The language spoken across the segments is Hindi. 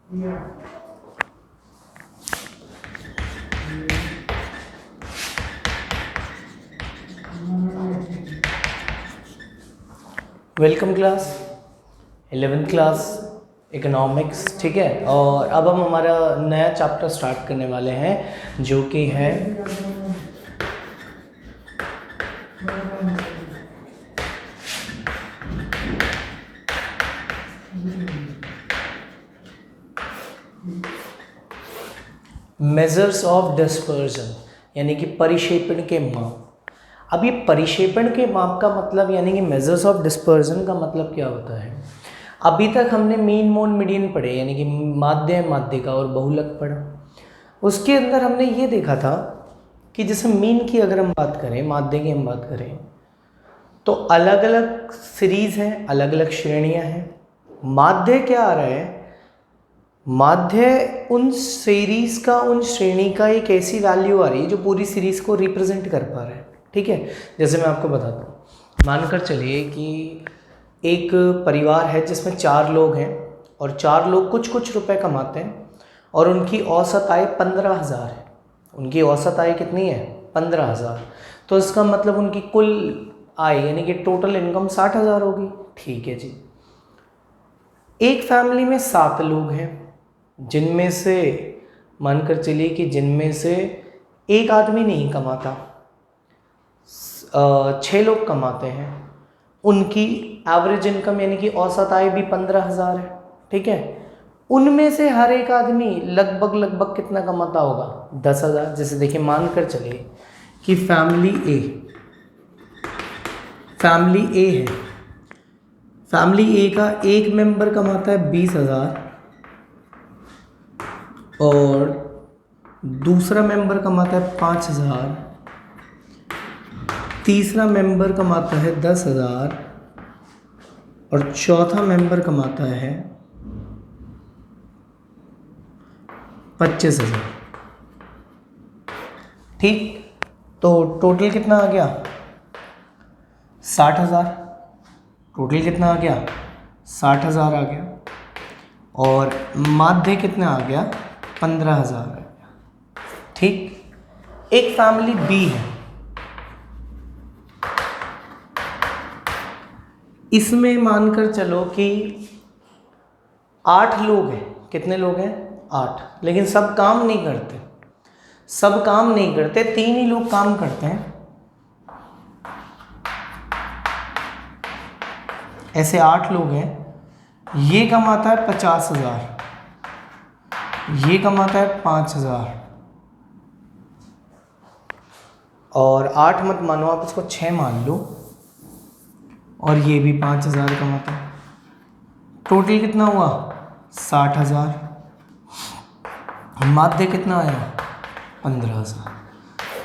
Welcome class 11th class economics, ठीक है। और अब हम हमारा नया चैप्टर स्टार्ट करने वाले हैं जो कि है मेजर्स ऑफ डिस्पर्जन, यानी कि परिक्षेपण के माप। अब ये परिक्षेपण के माप का मतलब यानी कि मेजर्स ऑफ डिस्पर्जन का मतलब क्या होता है। अभी तक हमने मीन मोड मीडियन पढ़े, यानी कि माध्य माध्यिका और बहुलक पढ़ा। उसके अंदर हमने ये देखा था कि जैसे मीन की अगर हम बात करें, माध्य की हम बात करें, तो अलग अलग सीरीज़ हैं, अलग अलग श्रेणियां हैं। माध्य क्या आ रहा है, माध्य उन सीरीज़ का, उन श्रेणी का एक ऐसी वैल्यू आ रही है जो पूरी सीरीज़ को रिप्रेजेंट कर पा रहा है, ठीक है। जैसे मैं आपको बताता हूँ, मानकर चलिए कि एक परिवार है जिसमें 4 लोग हैं और 4 लोग कुछ कुछ रुपए कमाते हैं और उनकी औसत आय 15,000 है। उनकी औसत आय कितनी है? 15,000। तो इसका मतलब उनकी कुल आय यानी कि टोटल इनकम 60,000 होगी, ठीक है जी। एक फैमिली में 7 लोग हैं जिनमें से मानकर चलिए कि जिनमें से एक आदमी नहीं कमाता, 6 लोग कमाते हैं। उनकी एवरेज इनकम यानी कि औसत आय भी 15,000 है, ठीक है। उनमें से हर एक आदमी लगभग कितना कमाता होगा? 10,000। जैसे देखिए, मानकर चलिए कि फैमिली ए है। फैमिली ए का एक मेंबर कमाता है 20,000 और दूसरा मेंबर कमाता है 5,000, तीसरा मेंबर कमाता है 10,000 और चौथा मेंबर कमाता है 25,000, ठीक। तो टोटल कितना आ गया? 60,000। टोटल कितना आ गया? 60,000 आ गया। और माध्य कितना आ गया? 15,000 आ गया, ठीक। एक फैमिली बी है, इसमें मानकर चलो कि 8 लोग हैं। कितने लोग हैं? 8। लेकिन सब काम नहीं करते, 3 ही लोग काम करते हैं। ऐसे 8 लोग हैं। ये कमाता है 50,000, ये कमाता है 5,000 और 8 मत मानो आप, इसको 6 मान लो, और ये भी 5,000 कमाता है। टोटल कितना हुआ? 60,000। माध्य कितना आया? 15,000।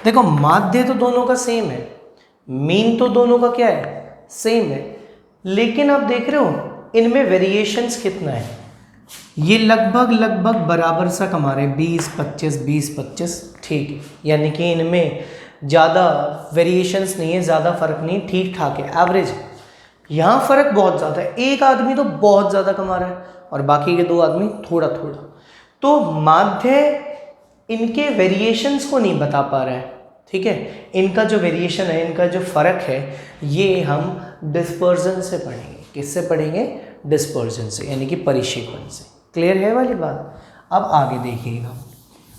देखो, माध्य तो दोनों का सेम है, मीन तो दोनों का क्या है? सेम है। लेकिन आप देख रहे हो इनमें वेरिएशंस कितना है। ये लगभग बराबर सा कमा रहे हैं, 20-25, ठीक है। यानी कि इनमें ज़्यादा वेरिएशंस नहीं है, ज़्यादा फर्क नहीं, ठीक ठाक है, एवरेज है। यहाँ फर्क बहुत ज़्यादा है, एक आदमी तो बहुत ज़्यादा कमा रहा है और बाकी के 2 आदमी थोड़ा थोड़ा। तो माध्य इनके वेरिएशंस को नहीं बता पा रहा है, ठीक है। इनका जो वेरिएशन है, इनका जो फ़र्क है, ये हम डिस्पर्जन से पढ़ेंगे। किससे पढ़ेंगे? डिस्पर्जन से, यानी कि परिक्षेपण से। क्लियर है वाली बात? अब आगे देखिएगा,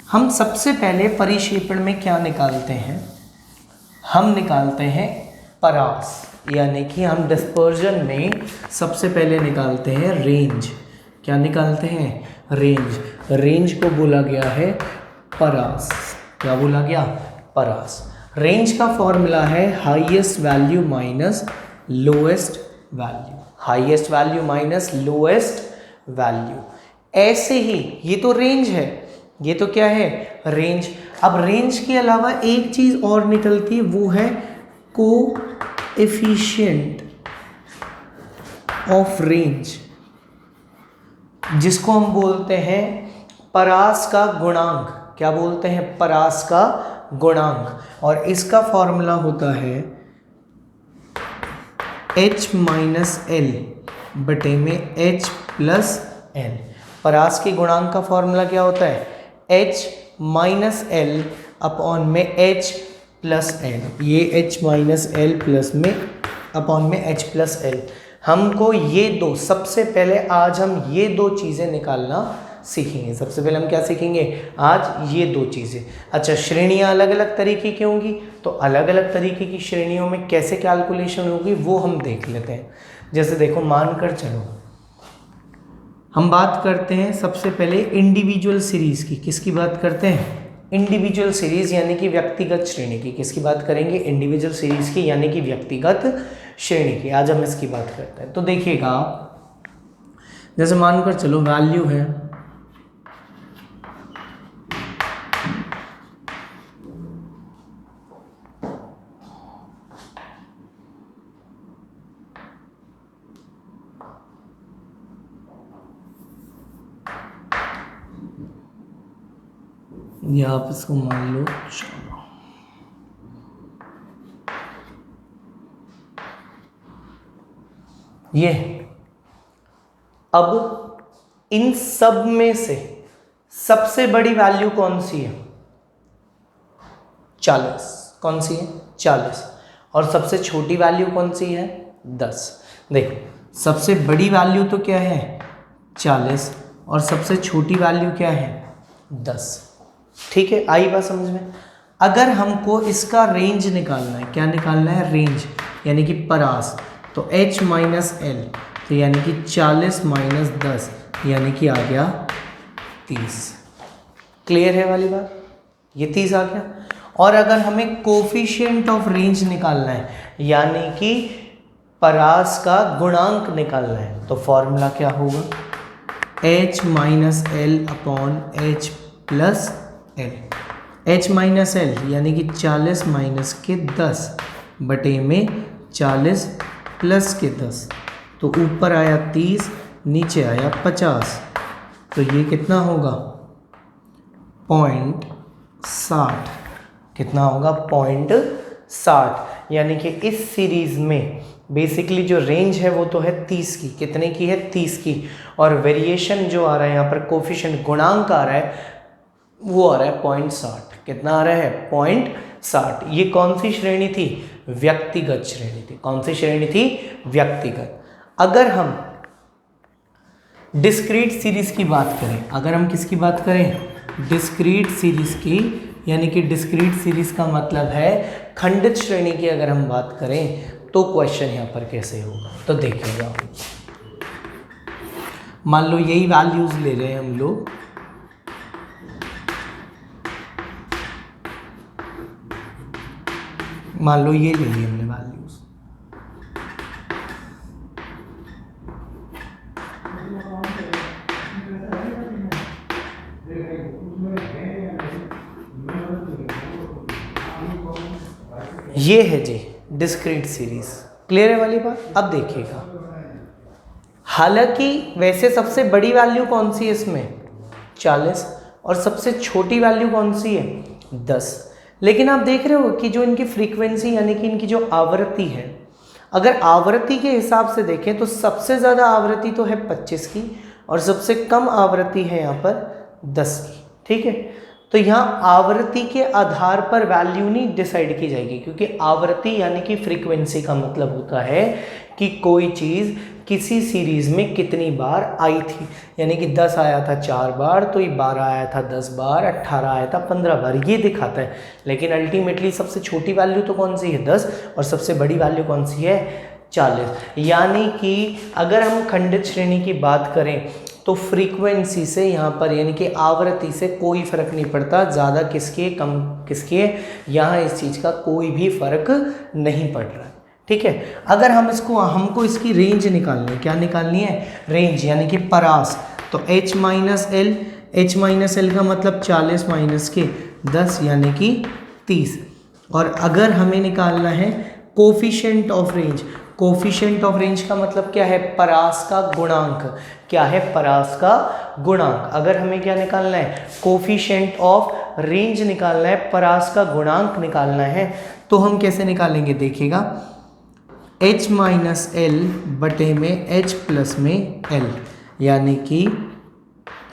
हम सबसे पहले परिक्षेपण में क्या निकालते हैं? हम निकालते हैं परास, यानी कि हम डिस्पर्जन में सबसे पहले निकालते हैं रेंज। क्या निकालते हैं? रेंज। रेंज को बोला गया है परास। क्या बोला गया? परास। रेंज का फॉर्मूला है highest value minus lowest value, highest value minus lowest value. ऐसे ही ये तो रेंज है, ये तो क्या है? रेंज। अब रेंज के अलावा एक चीज और निकलती है, वो है कोएफिशिएंट ऑफ रेंज, जिसको हम बोलते हैं परास का गुणांक। क्या बोलते हैं? परास का गुणांक। और इसका फॉर्मूला होता है H - L बटे में H + L। परास के गुणांक का फॉर्मूला क्या होता है, h माइनस एल अपॉन में h प्लस एल। ये h माइनस एल प्लस में अपॉन में h प्लस एल। हमको ये दो, सबसे पहले आज हम ये दो चीज़ें निकालना सीखेंगे। सबसे पहले हम क्या सीखेंगे आज, ये दो चीज़ें। अच्छा, श्रेणियाँ अलग अलग तरीके की होंगी, तो अलग अलग तरीके की श्रेणियों में कैसे कैलकुलेशन होगी वो हम देख लेते हैं। जैसे देखो, मानकर चलो हम बात करते हैं सबसे पहले इंडिविजुअल सीरीज़ की। किसकी बात करते हैं, इंडिविजुअल सीरीज़ यानी कि व्यक्तिगत श्रेणी की। किसकी बात करेंगे, इंडिविजुअल सीरीज़ की यानी कि व्यक्तिगत श्रेणी की। आज हम इसकी बात करते हैं। तो देखिएगा, जैसे मानकर चलो वैल्यू है या आप इसको मान लो, चलो ये। अब इन सब में से सबसे बड़ी वैल्यू कौन सी है, 40। कौन सी है, 40। और सबसे छोटी वैल्यू कौन सी है, 10। देखो, सबसे बड़ी वैल्यू तो क्या है, 40, और सबसे छोटी वैल्यू क्या है, 10। ठीक है, आई बात समझ में। अगर हमको इसका रेंज निकालना है, क्या निकालना है, रेंज यानी कि परास, तो h माइनस एल, तो यानी कि 40 माइनस 10 यानी कि आ गया 30। क्लियर है वाली बात, ये 30 आ गया। और अगर हमें कोफिशिएंट ऑफ रेंज निकालना है यानी कि परास का गुणांक निकालना है, तो फॉर्मूला क्या होगा, h minus L upon h plus L. h minus L यानी कि 40 माइनस के 10 बटे में 40 प्लस के 10, तो ऊपर आया 30, नीचे आया 50, तो ये कितना होगा, 0.60। कितना होगा, 0.60। यानी कि इस सीरीज़ में बेसिकली जो रेंज है वो तो है 30 की। कितने की है, 30 की। और वेरिएशन जो आ रहा है यहाँ पर, कोफिशिएंट गुणांक आ रहा है, वो आ रहा है 0.60। कितना आ रहा है, 0.60। ये कौन सी श्रेणी थी, व्यक्तिगत श्रेणी थी। कौन सी श्रेणी थी, व्यक्तिगत। अगर हम डिस्क्रीट सीरीज की बात करें, अगर हम किसकी बात करें, डिस्क्रीट सीरीज की, यानी कि डिस्क्रीट सीरीज का मतलब है खंडित श्रेणी की अगर हम बात करें, तो क्वेश्चन यहाँ पर कैसे होगा, तो देखिएगा। मान लो यही वैल्यूज ले रहे हैं हम लोग, मान लो ये ले ली हमने वैल्यूज, ये है जी डिस्क्रीट सीरीज। क्लियर है वाली बात। अब देखिएगा, हालांकि वैसे सबसे बड़ी वैल्यू कौन सी है इसमें, 40, और सबसे छोटी वैल्यू कौन सी है, 10। लेकिन आप देख रहे हो कि जो इनकी फ्रीक्वेंसी यानी कि इनकी जो आवृत्ति है, अगर आवृत्ति के हिसाब से देखें तो सबसे ज़्यादा आवृत्ति तो है 25 की, और सबसे कम आवृत्ति है यहाँ पर 10 की। ठीक है, तो यहाँ आवृत्ति के आधार पर वैल्यू नहीं डिसाइड की जाएगी, क्योंकि आवृत्ति यानी कि फ्रीक्वेंसी का मतलब होता है कि कोई चीज़ किसी सीरीज़ में कितनी बार आई थी। यानी कि 10 आया था 4 बार, तो ये 12 आया था 10 बार, 18 आया था 15 बार, ये दिखाता है। लेकिन अल्टीमेटली सबसे छोटी वैल्यू तो कौन सी है, 10, और सबसे बड़ी वैल्यू कौन सी है, 40। यानी कि अगर हम खंडित श्रेणी की बात करें तो फ्रीक्वेंसी से यहाँ पर यानी कि आवृत्ति से कोई फ़र्क नहीं पड़ता, ज़्यादा किसके कम किसके, यहाँ इस चीज़ का कोई भी फ़र्क नहीं पड़ रहा है। ठीक है, अगर हम हमको इसकी रेंज निकालनी है, क्या निकालनी है, रेंज यानी कि परास, तो h minus L, h minus L का मतलब 40 माइनस के 10 यानी कि 30। और अगर हमें निकालना है coefficient of range, coefficient of range का मतलब क्या है, परास का गुणांक। क्या है, परास का गुणांक। अगर हमें क्या निकालना है, कोफिशिएंट ऑफ रेंज निकालना है, परास का गुणांक निकालना है, तो हम कैसे निकालेंगे, देखिएगा, h माइनस एल बटे में h प्लस में l, यानी कि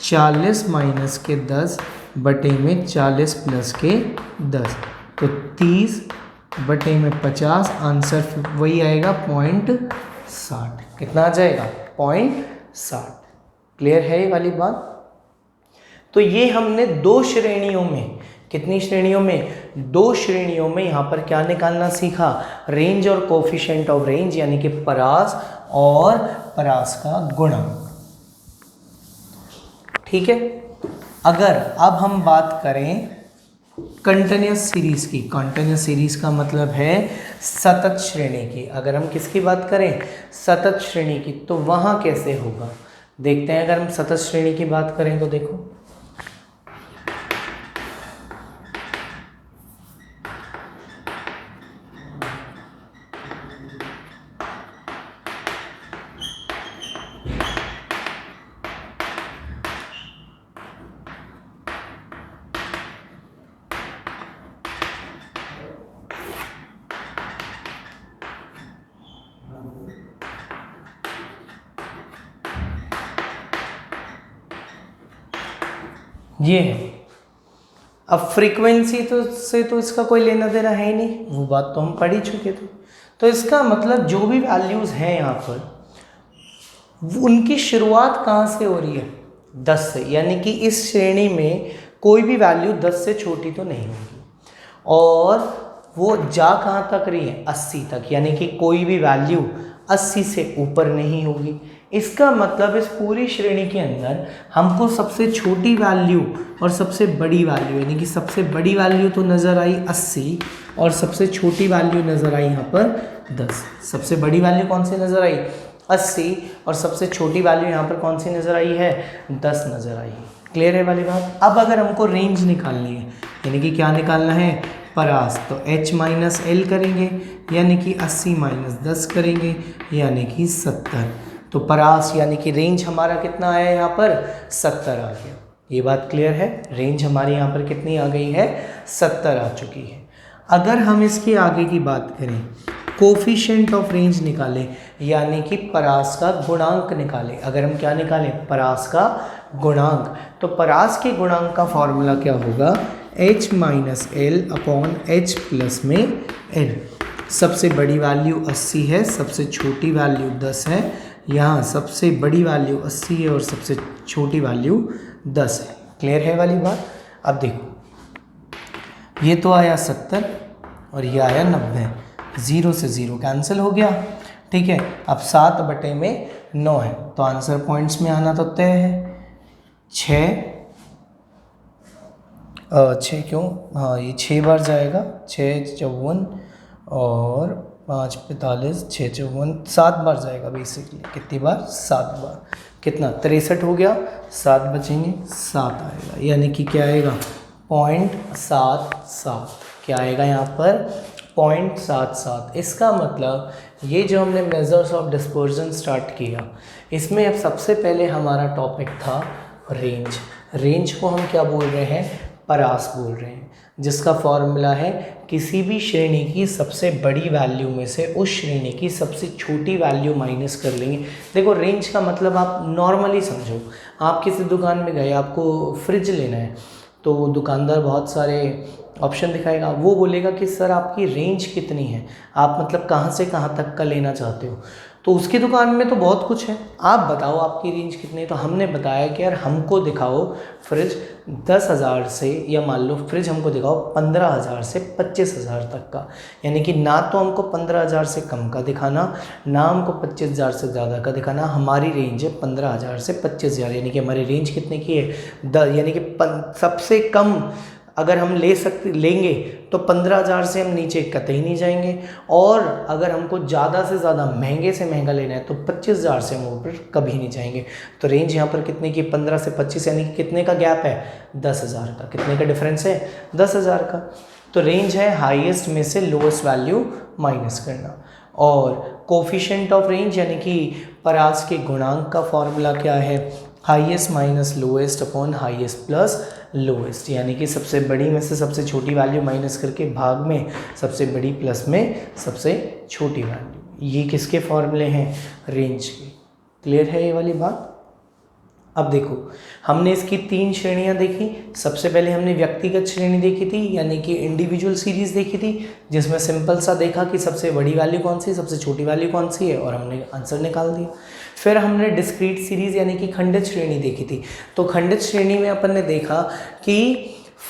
40 माइनस के 10 बटे में 40 प्लस के 10, तो 30 बटे में 50, आंसर वही आएगा 0.60। कितना आ जाएगा? 0.60। क्लियर है ये वाली बात? तो ये हमने दो श्रेणियों में, कितनी श्रेणियों में? दो श्रेणियों में यहाँ पर क्या निकालना सीखा? रेंज और कोफिशिएंट ऑफ रेंज, यानी कि परास और परास का गुणा। ठीक है। अगर अब हम बात करें कंटिन्यूस सीरीज की, कंटिन्यूस सीरीज का मतलब है सतत श्रेणी की। अगर हम किसकी बात करें? सतत श्रेणी की, तो वहाँ कैसे होगा देखते हैं। अगर हम सतत श्रेणी की बात करें तो देखो, ये है। अब फ्रीक्वेंसी तो इसका कोई लेना देना है ही नहीं, वो बात तो हम पढ़ ही चुके थे। तो इसका मतलब जो भी वैल्यूज़ हैं यहाँ पर, उनकी शुरुआत कहाँ से हो रही है? 10 से, यानी कि इस श्रेणी में कोई भी वैल्यू 10 से छोटी तो नहीं होगी, और वो जा कहाँ तक रही है? 80 तक, यानी कि कोई भी वैल्यू 80 से ऊपर नहीं होगी। इसका मतलब इस पूरी श्रेणी के अंदर हमको सबसे छोटी वैल्यू और सबसे बड़ी वैल्यू, यानी कि सबसे बड़ी वैल्यू तो नज़र आई 80 और सबसे छोटी वैल्यू नज़र आई यहाँ पर 10। सबसे बड़ी वैल्यू कौन सी नज़र आई? 80, और सबसे छोटी वैल्यू यहाँ पर कौन सी नज़र आई है? 10 नज़र आई है। क्लियर है वाली बात? अब अगर हमको रेंज निकालनी है, यानी कि क्या निकालना है? परास, तो h माइनस एल करेंगे, यानी कि 80 माइनस 10 करेंगे, यानी कि 70। तो परास यानी कि रेंज हमारा कितना आया यहाँ पर? 70 आ गया। ये बात क्लियर है? रेंज हमारी यहाँ पर कितनी आ गई है? 70 आ चुकी है। अगर हम इसके आगे की बात करें, कोफिशिएंट ऑफ रेंज निकालें, यानी कि परास का गुणांक निकालें। अगर हम क्या निकालें? परास का गुणांक। तो परास के गुणांक का फॉर्मूला क्या होगा? h minus L upon H plus में एल। सबसे बड़ी वैल्यू 80 है, सबसे छोटी वैल्यू 10 है। यहाँ सबसे बड़ी वैल्यू 80 है और सबसे छोटी वैल्यू 10 है। क्लियर है वाली बात? अब देखो, ये तो आया 70 और ये आया 90, 0 से 0 कैंसिल हो गया। ठीक है। अब 7 बटे में 9 है, तो आंसर पॉइंट्स में आना तो तय है। 6 क्यों? हाँ, ये 6 बार जाएगा। 6 54 और 5 45, 6 54, 7 बार जाएगा बेसिकली। कितनी बार? 7 बार। कितना? 63 हो गया। 7 बचेंगे, 7 आएगा, यानी कि क्या आएगा? 0.77। क्या आएगा यहाँ पर? 0.77। इसका मतलब ये जो हमने मेजर्स ऑफ डिस्पर्जन स्टार्ट किया, इसमें अब सबसे पहले हमारा टॉपिक था रेंज। रेंज को हम क्या बोल रहे हैं? परास बोल रहे हैं, जिसका फॉर्मूला है किसी भी श्रेणी की सबसे बड़ी वैल्यू में से उस श्रेणी की सबसे छोटी वैल्यू माइनस कर लेंगे। देखो, रेंज का मतलब आप नॉर्मली समझो, आप किसी दुकान में गए, आपको फ्रिज लेना है, तो दुकानदार बहुत सारे ऑप्शन दिखाएगा। वो बोलेगा कि सर आपकी रेंज कितनी है, आप मतलब कहाँ से कहाँ तक का लेना चाहते हो। तो उसकी दुकान में तो बहुत कुछ है, आप बताओ आपकी रेंज कितनी है। तो हमने बताया कि यार हमको दिखाओ फ्रिज 10,000 से, या मान लो फ्रिज हमको दिखाओ 15,000 से 25,000 तक का। यानी कि ना तो हमको 15,000 से कम का दिखाना, ना हमको 25,000 से ज़्यादा का दिखाना। हमारी रेंज है 15,000 से 25,000, यानी कि हमारी रेंज कितने की है? यानी कि सबसे कम अगर हम लेंगे तो 15,000 से हम नीचे कतई नहीं जाएंगे, और अगर हमको ज़्यादा से ज़्यादा महंगे से महंगा लेना है तो 25,000 से हम ऊपर कभी नहीं जाएंगे। तो रेंज यहाँ पर कितने की? 15 से 25, यानी कि कितने का गैप है? 10,000 का। कितने का डिफरेंस है? 10,000 का। तो रेंज है हाईएस्ट में से लोएस्ट वैल्यू माइनस करना। और कोफिशिएंट ऑफ रेंज यानी कि परास के गुणांक का फॉर्मूला क्या है? Highest minus lowest upon highest plus lowest, यानी कि सबसे बड़ी में से सबसे छोटी वैल्यू माइनस करके भाग में सबसे बड़ी प्लस में सबसे छोटी वैल्यू। ये किसके फॉर्मूले हैं? रेंज के। क्लियर है ये वाली बात? अब देखो, हमने इसकी 3 श्रेणियां देखी। सबसे पहले हमने व्यक्तिगत श्रेणी देखी थी, यानी कि इंडिविजुअल सीरीज देखी थी, जिसमें सिंपल सा देखा कि सबसे बड़ी वैल्यू कौन सी है, सबसे छोटी वैल्यू कौन सी है, और हमने आंसर निकाल दिया। फिर हमने डिस्क्रीट सीरीज यानी कि खंडित श्रेणी देखी थी। तो खंडित श्रेणी में अपन ने देखा कि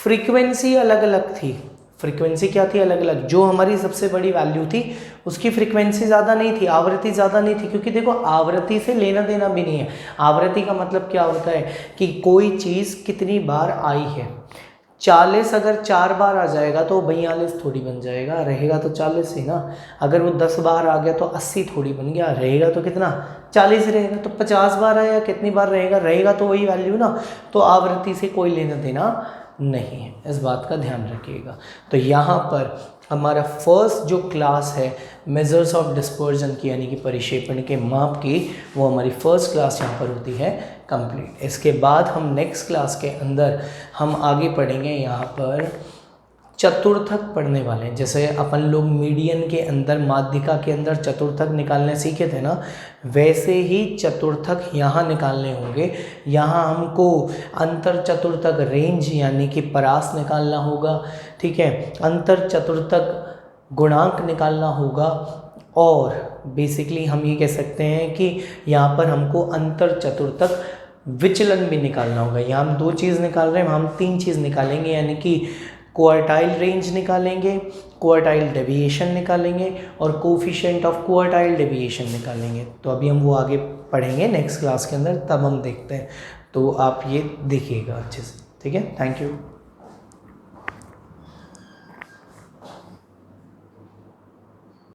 फ्रीक्वेंसी अलग अलग थी। फ्रीक्वेंसी क्या थी? अलग अलग। जो हमारी सबसे बड़ी वैल्यू थी उसकी फ्रीक्वेंसी ज़्यादा नहीं थी, आवृत्ति ज़्यादा नहीं थी, क्योंकि देखो आवृत्ति से लेना देना भी नहीं है। आवृत्ति का मतलब क्या होता है कि कोई चीज़ कितनी बार आई है। 40 अगर 4 बार आ जाएगा तो 42 थोड़ी बन जाएगा, रहेगा तो 40 ही ना। अगर वो 10 बार आ गया तो 80 थोड़ी बन गया, रहेगा तो कितना? 40 रहेगा। तो 50 बार आया, कितनी बार रहेगा? रहेगा तो वही वैल्यू ना। तो आवृत्ति से कोई लेना देना नहीं है, इस बात का ध्यान रखिएगा। तो यहाँ पर हमारा फर्स्ट जो क्लास है मेजर्स ऑफ डिस्पर्जन की, यानी कि परिक्षेपण के माप की, वो हमारी फर्स्ट क्लास यहाँ पर होती है कंप्लीट। इसके बाद हम नेक्स्ट क्लास के अंदर हम आगे पढ़ेंगे यहाँ पर चतुर्थक पढ़ने वाले हैं। जैसे अपन लोग मीडियन के अंदर, माध्यिका के अंदर चतुर्थक निकालने सीखे थे ना, वैसे ही चतुर्थक यहाँ निकालने होंगे। यहाँ हमको अंतर चतुर्थक रेंज यानी कि परास निकालना होगा, ठीक है, अंतर चतुर्थक गुणांक निकालना होगा, और बेसिकली हम ये कह सकते हैं कि यहाँ पर हमको अंतर चतुर्थक विचलन भी निकालना होगा। यहाँ हम 2 चीज़ निकाल रहे हैं, हम 3 चीज़ निकालेंगे, यानी कि क्वार्टाइल रेंज निकालेंगे, क्वार्टाइल डेविएशन निकालेंगे, और कोफिशिएंट ऑफ क्वार्टाइल डेविएशन निकालेंगे। तो अभी हम वो आगे पढ़ेंगे नेक्स्ट क्लास के अंदर, तब हम देखते हैं। तो आप ये देखिएगा अच्छे से, ठीक है। Thank you.